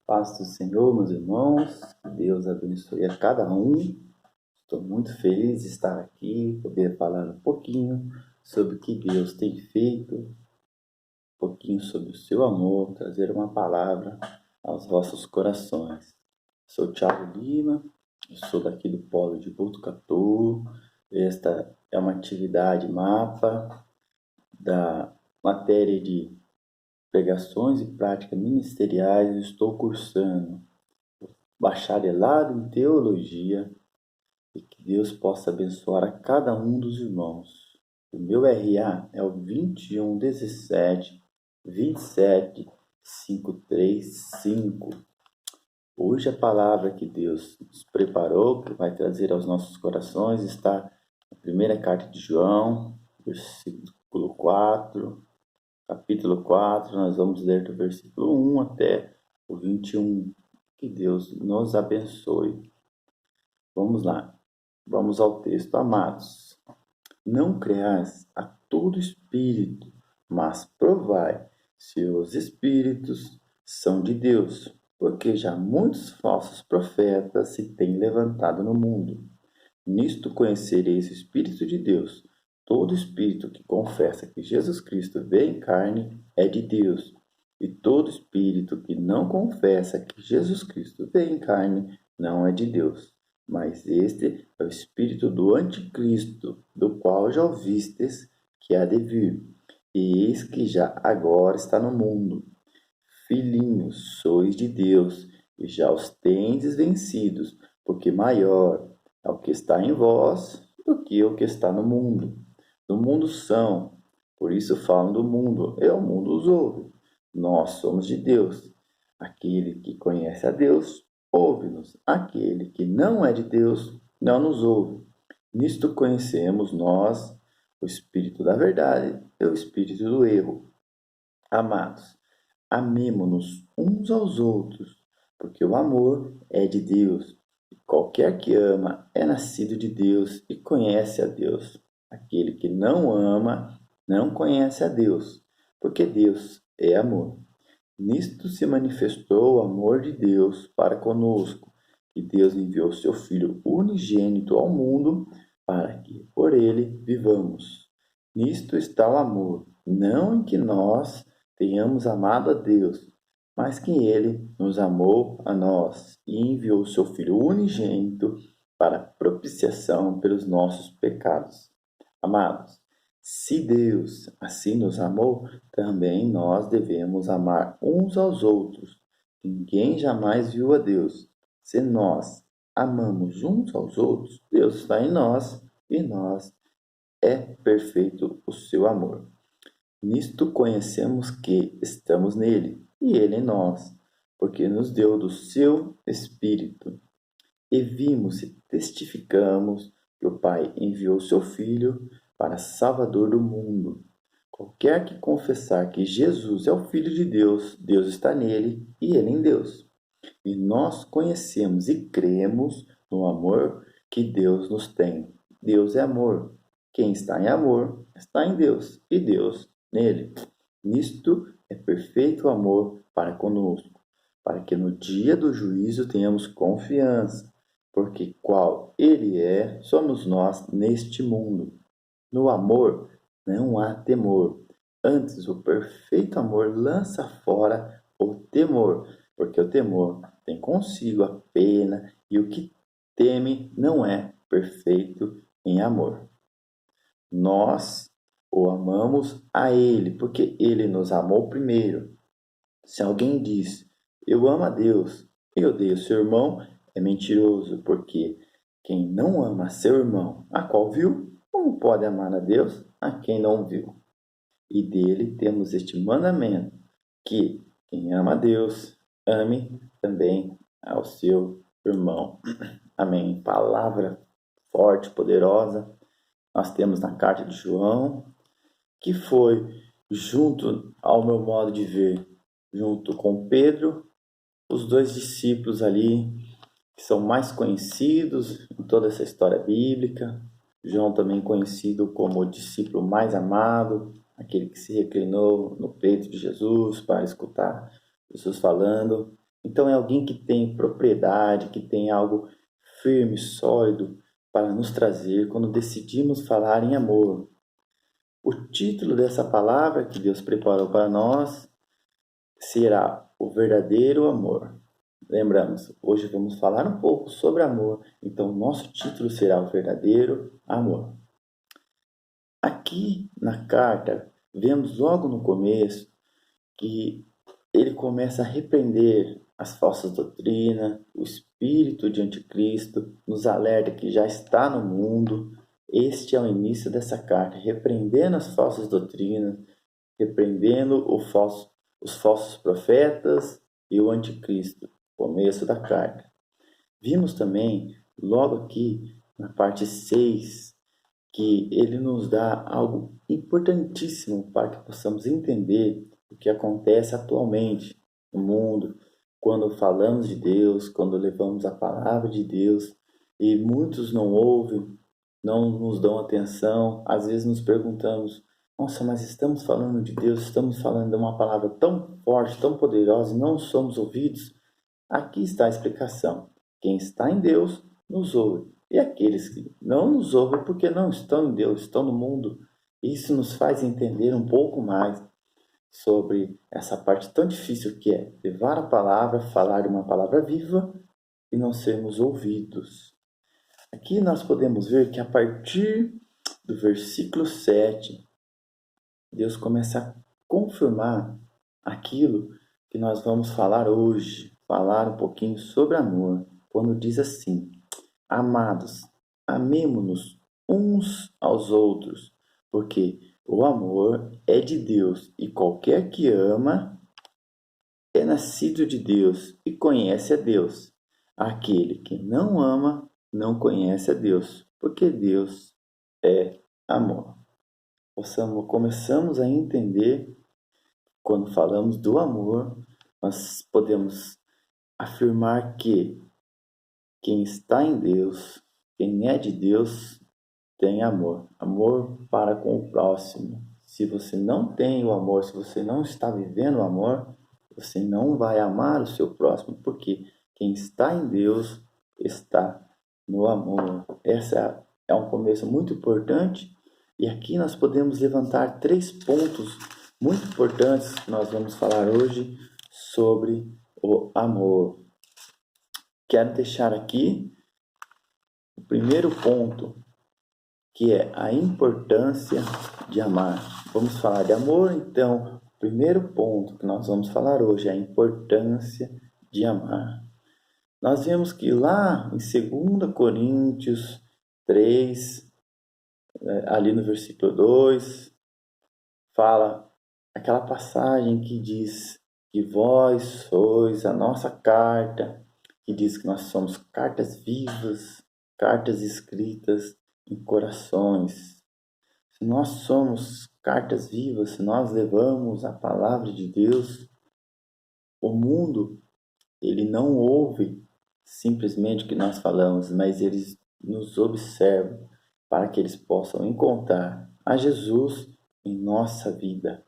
Paz do Senhor, meus irmãos, que Deus abençoe a cada um. Estou muito feliz de estar aqui, poder falar um pouquinho sobre o que Deus tem feito, um pouquinho sobre o seu amor, trazer uma palavra aos vossos corações. Sou Thiago Lima, eu sou daqui do Polo de Botucatu. Esta é uma atividade mapa da matéria de pregações e práticas ministeriais. Estou cursando bacharelado em teologia e que Deus possa abençoar a cada um dos irmãos. O meu RA é o 2117-27535. Hoje a palavra que Deus nos preparou, que vai trazer aos nossos corações, está na primeira carta de João, versículo 4, capítulo 4, nós vamos ler do versículo 1 até o 21. Que Deus nos abençoe. Vamos lá. Vamos ao texto. Amados, não creais a todo espírito, mas provai se os espíritos são de Deus, porque já muitos falsos profetas se têm levantado no mundo. Nisto conhecereis o Espírito de Deus. Todo espírito que confessa que Jesus Cristo veio em carne é de Deus. E todo espírito que não confessa que Jesus Cristo veio em carne não é de Deus. Mas este é o espírito do anticristo, do qual já ouvistes que há de vir. E eis que já agora está no mundo. Filhinhos, sois de Deus, e já os tendes vencidos, porque maior é o que está em vós do que o que está no mundo. Do mundo são, por isso falam do mundo, e o mundo os ouve. Nós somos de Deus. Aquele que conhece a Deus, ouve-nos. Aquele que não é de Deus, não nos ouve. Nisto conhecemos nós o espírito da verdade e o espírito do erro. Amados, amemo-nos uns aos outros, porque o amor é de Deus. E qualquer que ama é nascido de Deus e conhece a Deus. Aquele que não ama não conhece a Deus, porque Deus é amor. Nisto se manifestou o amor de Deus para conosco, que Deus enviou seu Filho unigênito ao mundo para que por ele vivamos. Nisto está o amor, não em que nós tenhamos amado a Deus, mas que ele nos amou a nós e enviou seu Filho unigênito para propiciação pelos nossos pecados. Amados, se Deus assim nos amou, também nós devemos amar uns aos outros. Ninguém jamais viu a Deus. Se nós amamos uns aos outros, Deus está em nós e nós é perfeito o seu amor. Nisto conhecemos que estamos nele e ele em nós, porque nos deu do seu Espírito. E vimos e testificamos que o Pai enviou seu Filho para Salvador do mundo. Qualquer que confessar que Jesus é o Filho de Deus, Deus está nele e ele em Deus. E nós conhecemos e cremos no amor que Deus nos tem. Deus é amor. Quem está em amor está em Deus e Deus nele. Nisto é perfeito o amor para conosco, para que no dia do juízo tenhamos confiança, porque qual ele é, somos nós neste mundo. No amor não há temor. Antes, o perfeito amor lança fora o temor, porque o temor tem consigo a pena e o que teme não é perfeito em amor. Nós o amamos a ele, porque ele nos amou primeiro. Se alguém diz, eu amo a Deus e odeio seu irmão, é mentiroso, porque quem não ama seu irmão, a qual viu, como pode amar a Deus a quem não viu? E dele temos este mandamento, que quem ama a Deus, ame também ao seu irmão. Amém. Palavra forte, poderosa, nós temos na carta de João, que foi, junto ao meu modo de ver, junto com Pedro, os dois discípulos ali que são mais conhecidos em toda essa história bíblica. João também conhecido como o discípulo mais amado, aquele que se reclinou no peito de Jesus para escutar Jesus falando. Então é alguém que tem propriedade, que tem algo firme, sólido para nos trazer quando decidimos falar em amor. O título dessa palavra que Deus preparou para nós será o verdadeiro amor. Lembramos, hoje vamos falar um pouco sobre amor, então nosso título será o verdadeiro amor. Aqui na carta, vemos logo no começo que ele começa a repreender as falsas doutrinas, o espírito de anticristo, nos alerta que já está no mundo. Este é o início dessa carta, repreendendo as falsas doutrinas, repreendendo os falsos profetas e o anticristo. Começo da carta. Vimos também, logo aqui, na parte 6, que ele nos dá algo importantíssimo para que possamos entender o que acontece atualmente no mundo, quando falamos de Deus, quando levamos a palavra de Deus, e muitos não ouvem, não nos dão atenção, às vezes nos perguntamos, nossa, mas estamos falando de Deus, estamos falando de uma palavra tão forte, tão poderosa, e não somos ouvidos? Aqui está a explicação. Quem está em Deus nos ouve. E aqueles que não nos ouvem porque não estão em Deus, estão no mundo. Isso nos faz entender um pouco mais sobre essa parte tão difícil que é levar a palavra, falar uma palavra viva e não sermos ouvidos. Aqui nós podemos ver que a partir do versículo 7, Deus começa a confirmar aquilo que nós vamos falar hoje, falar um pouquinho sobre amor, quando diz assim: amados, amemo-nos uns aos outros, porque o amor é de Deus e qualquer que ama é nascido de Deus e conhece a Deus. Aquele que não ama não conhece a Deus, porque Deus é amor. Começamos a entender, quando falamos do amor, nós podemos afirmar que quem está em Deus, quem é de Deus, tem amor. Amor para com o próximo. Se você não tem o amor, se você não está vivendo o amor, você não vai amar o seu próximo, porque quem está em Deus está no amor. Essa é um começo muito importante. E aqui nós podemos levantar 3 pontos muito importantes que nós vamos falar hoje sobre o amor. Quero deixar aqui o primeiro ponto, que é a importância de amar. Vamos falar de amor, então, o primeiro ponto que nós vamos falar hoje é a importância de amar. Nós vemos que lá em 2 Coríntios 3, ali no versículo 2, fala aquela passagem que diz que vós sois a nossa carta, que diz que nós somos cartas vivas, cartas escritas em corações. Se nós somos cartas vivas, se nós levamos a palavra de Deus, o mundo, ele não ouve simplesmente o que nós falamos, mas eles nos observam para que eles possam encontrar a Jesus em nossa vida.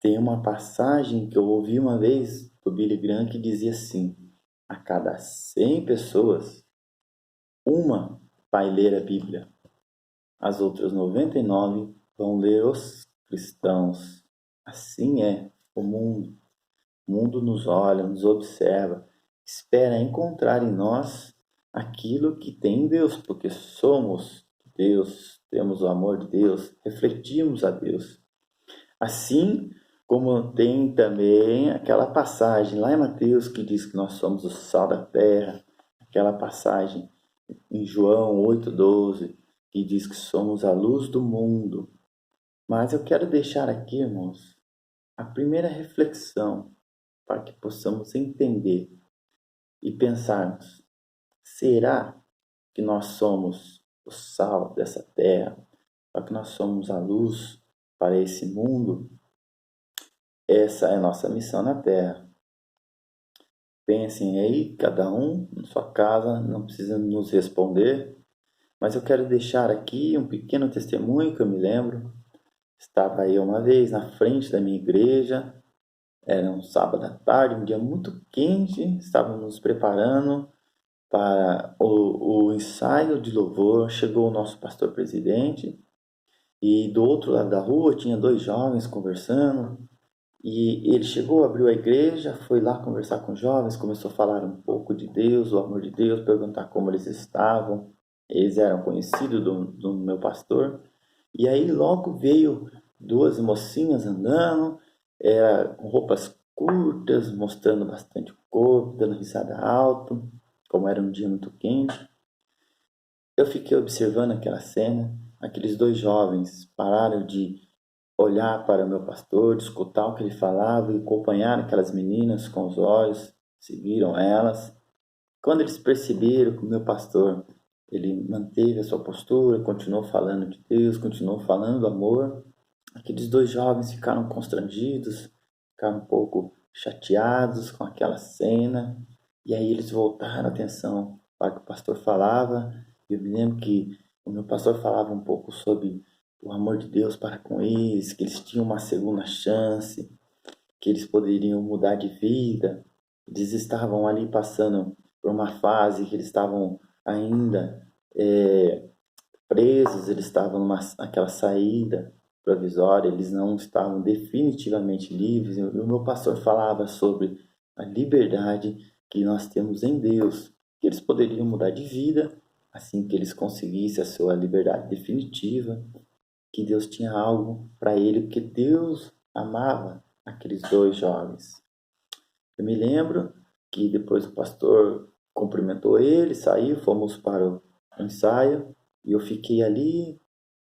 Tem uma passagem que eu ouvi uma vez do Billy Graham que dizia assim: a cada 100 pessoas, uma vai ler a Bíblia. As outras 99 vão ler os cristãos. Assim é o mundo. O mundo nos olha, nos observa, espera encontrar em nós aquilo que tem em Deus, porque somos Deus, temos o amor de Deus, refletimos a Deus. Assim como tem também aquela passagem lá em Mateus que diz que nós somos o sal da terra, aquela passagem em João 8,12, que diz que somos a luz do mundo. Mas eu quero deixar aqui, irmãos, a primeira reflexão para que possamos entender e pensarmos: será que nós somos o sal dessa terra? Será que nós somos a luz para esse mundo? Essa é a nossa missão na terra. Pensem aí, cada um na sua casa, não precisa nos responder, mas eu quero deixar aqui um pequeno testemunho que eu me lembro. Estava aí uma vez na frente da minha igreja, Era um sábado à tarde, um dia muito quente, estávamos nos preparando para o ensaio de louvor. Chegou o nosso pastor presidente e do outro lado da rua tinha dois jovens conversando. E ele chegou, abriu a igreja, foi lá conversar com os jovens, começou a falar um pouco de Deus, o amor de Deus, perguntar como eles estavam. Eles eram conhecidos do meu pastor. E aí logo veio duas mocinhas andando, com roupas curtas, mostrando bastante o corpo, dando risada alto, como era um dia muito quente. Eu fiquei observando aquela cena, aqueles dois jovens pararam de olhar para o meu pastor, de escutar o que ele falava e acompanhar aquelas meninas com os olhos, seguiram elas. Quando eles perceberam que o meu pastor, ele manteve a sua postura, continuou falando de Deus, continuou falando do amor, aqueles dois jovens ficaram constrangidos, ficaram um pouco chateados com aquela cena, e aí eles voltaram a atenção para o que o pastor falava. Eu me lembro que o meu pastor falava um pouco sobre o amor de Deus para com eles, que eles tinham uma segunda chance, que eles poderiam mudar de vida. Eles estavam ali passando por uma fase que eles estavam ainda presos, eles estavam naquela saída provisória, eles não estavam definitivamente livres. E o meu pastor falava sobre a liberdade que nós temos em Deus, que eles poderiam mudar de vida assim que eles conseguissem a sua liberdade definitiva, que Deus tinha algo para ele, porque Deus amava aqueles dois jovens. Eu me lembro que depois o pastor cumprimentou ele, saiu, fomos para o ensaio, e eu fiquei ali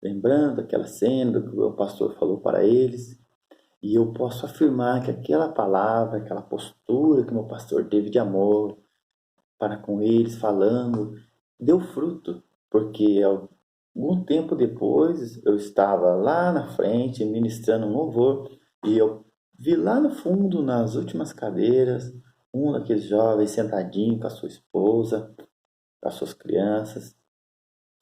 lembrando aquela cena do que o pastor falou para eles, e eu posso afirmar que aquela palavra, aquela postura que o meu pastor teve de amor para com eles, falando, deu fruto, porque algum tempo depois eu estava lá na frente ministrando um louvor e eu vi lá no fundo, nas últimas cadeiras, um daqueles jovens sentadinho com a sua esposa, com as suas crianças,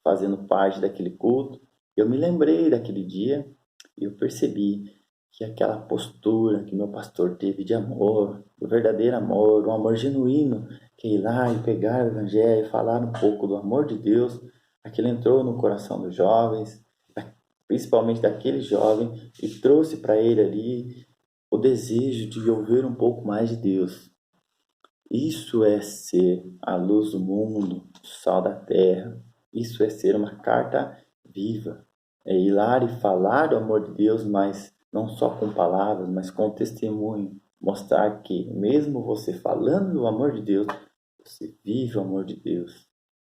fazendo parte daquele culto. Eu me lembrei daquele dia e eu percebi que aquela postura que meu pastor teve de amor, o verdadeiro amor, um amor genuíno, que é ir lá e pegar o evangelho, falar um pouco do amor de Deus, aquilo entrou no coração dos jovens, principalmente daquele jovem, e trouxe para ele ali o desejo de ouvir um pouco mais de Deus. Isso é ser a luz do mundo, o sal da terra. Isso é ser uma carta viva. É ir lá e falar do amor de Deus, mas não só com palavras, mas com testemunho. Mostrar que, mesmo você falando do amor de Deus, você vive o amor de Deus.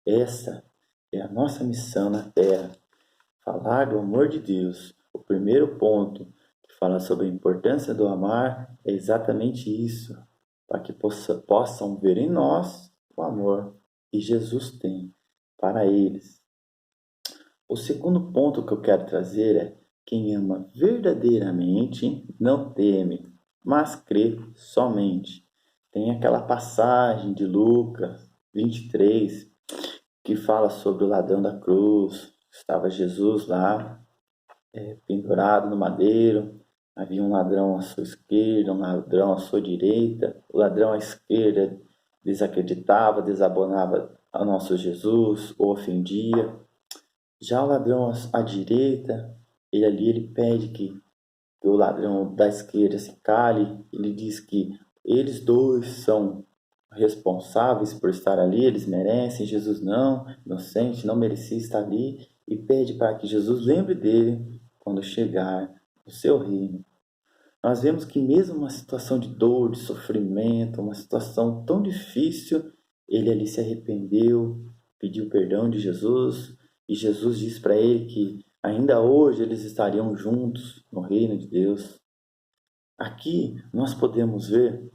Essa é a nossa missão na terra. Falar do amor de Deus. O primeiro ponto que fala sobre a importância do amar é exatamente isso, para que possam ver em nós o amor que Jesus tem para eles. O segundo ponto que eu quero trazer é: quem ama verdadeiramente não teme, mas crê somente. Tem aquela passagem de Lucas 23 que fala sobre o ladrão da cruz. Estava Jesus lá, pendurado no madeiro. Havia um ladrão à sua esquerda, um ladrão à sua direita. O ladrão à esquerda desacreditava, desabonava ao nosso Jesus, o ofendia. Já o ladrão à direita, ele pede que o ladrão da esquerda se cale. Ele diz que eles dois são responsáveis por estar ali, eles merecem, Jesus não, inocente, não merecia estar ali, e pede para que Jesus lembre dele quando chegar no seu reino. Nós vemos que mesmo uma situação de dor, de sofrimento, uma situação tão difícil, ele ali se arrependeu, pediu perdão de Jesus, e Jesus disse para ele que ainda hoje eles estariam juntos no reino de Deus. Aqui nós podemos ver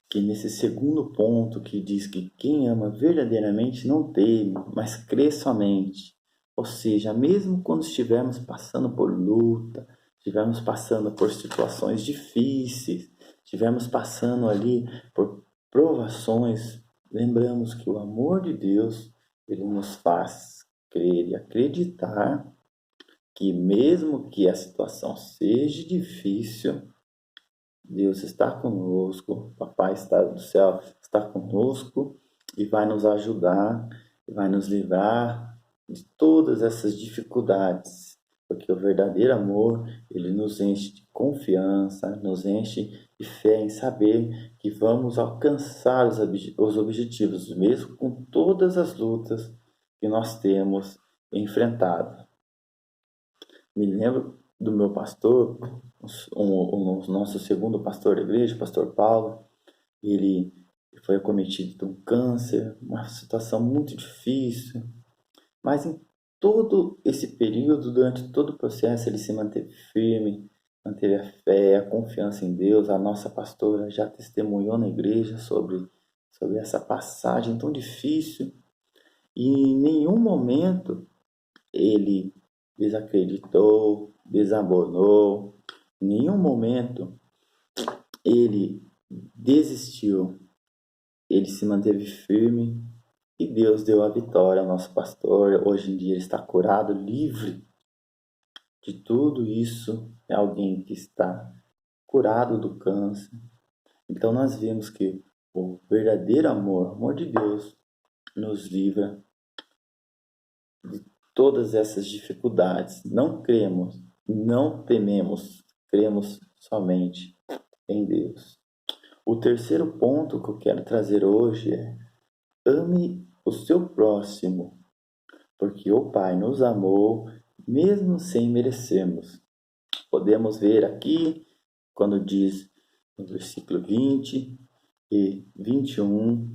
que nesse segundo ponto que diz que quem ama verdadeiramente não teme, mas crê somente. Ou seja, mesmo quando estivermos passando por luta, estivermos passando por situações difíceis, estivermos passando ali por provações, lembramos que o amor de Deus, ele nos faz crer e acreditar que mesmo que a situação seja difícil, Deus está conosco, Papai está do céu, está conosco e vai nos ajudar, vai nos livrar de todas essas dificuldades, porque o verdadeiro amor, ele nos enche de confiança, nos enche de fé em saber que vamos alcançar os objetivos, mesmo com todas as lutas que nós temos enfrentado. Me lembro do meu pastor, o nosso segundo pastor da igreja, o pastor Paulo. Ele foi acometido de um câncer, uma situação muito difícil, mas em todo esse período, durante todo o processo, ele se manteve firme, manteve a fé, a confiança em Deus. A nossa pastora já testemunhou na igreja sobre essa passagem tão difícil, e em nenhum momento ele desacreditou, desabonou, em nenhum momento ele desistiu, ele se manteve firme e Deus deu a vitória ao nosso pastor. Hoje em dia ele está curado, livre de tudo isso. É alguém que está curado do câncer. Então nós vemos que o verdadeiro amor, o amor de Deus, nos livra de todas essas dificuldades. Não cremos, não tememos, cremos somente em Deus. O terceiro ponto que eu quero trazer hoje é: ame o seu próximo, porque o Pai nos amou mesmo sem merecermos. Podemos ver aqui quando diz no versículo 20 e 21,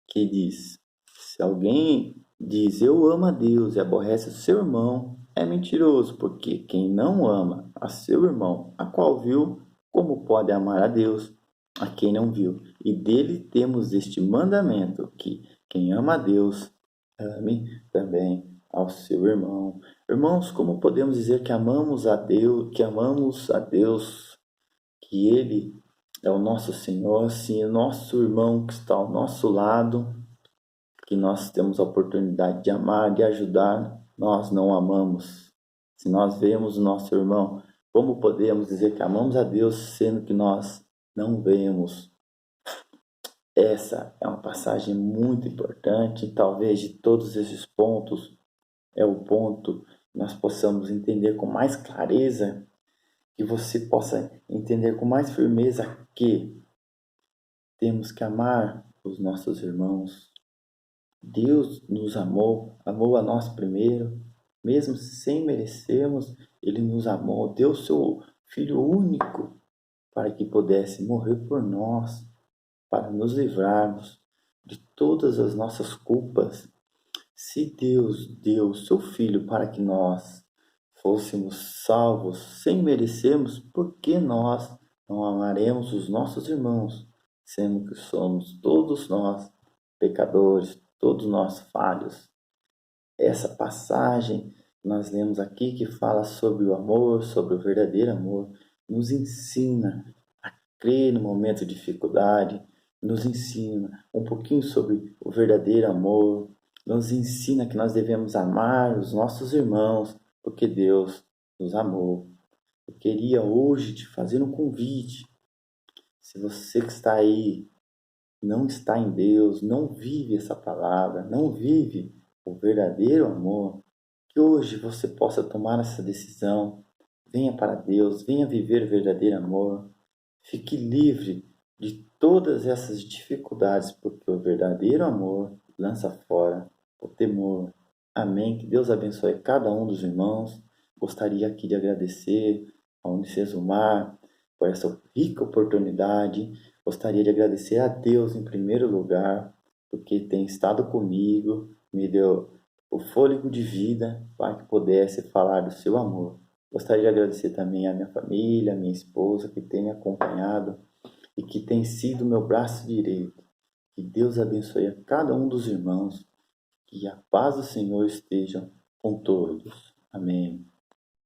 que diz: se alguém diz eu amo a Deus e aborrece o seu irmão, é mentiroso, porque quem não ama a seu irmão, a qual viu, como pode amar a Deus, a quem não viu? E dele temos este mandamento, que quem ama a Deus, ame também ao seu irmão. Irmãos, como podemos dizer que amamos a Deus, que Ele é o nosso Senhor, se o nosso irmão que está ao nosso lado, que nós temos a oportunidade de amar, de ajudar, nós não amamos? Se nós vemos o nosso irmão, como podemos dizer que amamos a Deus, sendo que nós não vemos? Essa é uma passagem muito importante, talvez de todos esses pontos, é o ponto que nós possamos entender com mais clareza, que você possa entender com mais firmeza que temos que amar os nossos irmãos. Deus nos amou, amou a nós primeiro, mesmo sem merecermos, Ele nos amou, deu seu Filho único para que pudesse morrer por nós, para nos livrarmos de todas as nossas culpas. Se Deus deu seu Filho para que nós fôssemos salvos sem merecermos, por que nós não amaremos os nossos irmãos, sendo que somos todos nós pecadores, todos nós falhos? Essa passagem que nós lemos aqui, que fala sobre o amor, sobre o verdadeiro amor, nos ensina a crer no momento de dificuldade, nos ensina um pouquinho sobre o verdadeiro amor, nos ensina que nós devemos amar os nossos irmãos, porque Deus nos amou. Eu queria hoje te fazer um convite. Se você que está aí não está em Deus, não vive essa palavra, não vive o verdadeiro amor, que hoje você possa tomar essa decisão. Venha para Deus, venha viver o verdadeiro amor. Fique livre de todas essas dificuldades, porque o verdadeiro amor lança fora o temor. Amém. Que Deus abençoe cada um dos irmãos. Gostaria aqui de agradecer ao Unicesumar por essa rica oportunidade. Gostaria de agradecer a Deus em primeiro lugar, porque tem estado comigo, me deu o fôlego de vida para que pudesse falar do seu amor. Gostaria de agradecer também à minha família, à minha esposa, que tem me acompanhado e que tem sido meu braço direito. Que Deus abençoe a cada um dos irmãos, que a paz do Senhor esteja com todos. Amém.